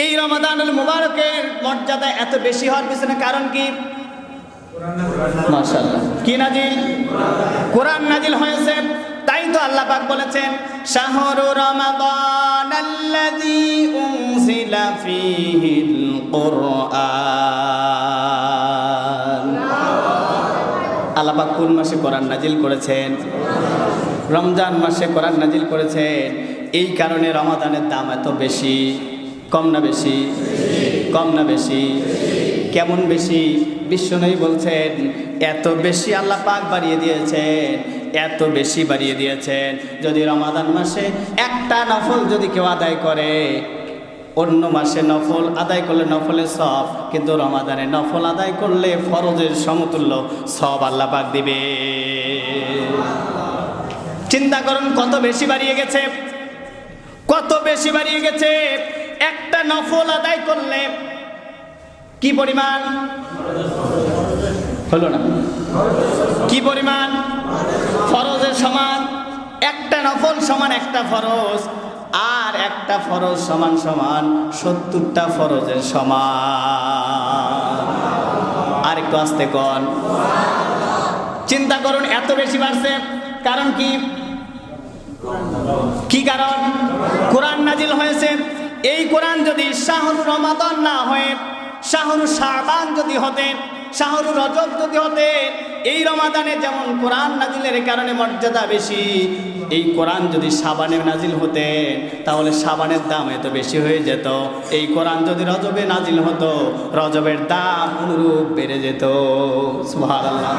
এই রমাদানুল মুবারকের মর্যাদা এত বেশি হওয়ার পিছনে কারণ কি? মাশাআল্লাহ, কি নাজিল? কোরআন নাজিল হয়েছে। তাই তো আল্লাহ পাক বলেছেন, শাহরু রমাদানাল্লাযী উনজিলা ফীহিল কুরআন। আল্লাহ পাক কোন মাসে কোরআন নাজিল করেছেন? রমজান মাসে কোরআন নাজিল করেছেন। এই কারণে রমাদানের দাম এত বেশি। কম না বেশি? কম না বেশি? কেমন বেশি? বিশ্বনবী বলছেন এত বেশি আল্লাহ পাক বাড়িয়ে দিয়েছেন, এত বেশি বাড়িয়ে দিয়েছেন। যদি রমাদান মাসে একটা নফল যদি কেউ আদায় করে, অন্য মাসে নফল আদায় করলে নফলের সব, কিন্তু রমাদানে নফল আদায় করলে ফরজের সমতুল্য সব আল্লাহ পাক দিবে। চিন্তা করুন কত বেশি বাড়িয়ে গেছে, কত বেশি বাড়িয়ে গেছে। একটা নফল আদায় করলে কি পরিমাণ হলো না? কি পরিমাণ? ফরজের সমান। একটা নফল সমান একটা ফরজ, আর একটা ফরজ সমান সমান 70টা ফরজের সমান। আর একটু আস্তে কন। চিন্তা করুন এত বেশি বাড়ছে, কারণ কি? কি কারণ? কোরআন নাজিল হয়েছে। এই কোরআন যদি শাহরু রমাদান না হয়ে শাহরু শাবান যদি হতে, শাহরু রজব যদি হতে, এই রমাদানে যেমন কোরআন নাজিলের কারণে মর্যাদা বেশি, এই কোরআন যদি শাবানে নাজিল হতে তাহলে শাবানের দাম এত বেশি হয়ে যেত। এই কোরআন যদি রজবে নাজিল হতো, রজবের দাম অনুরূপ বেড়ে যেত। সুবহানাল্লাহ।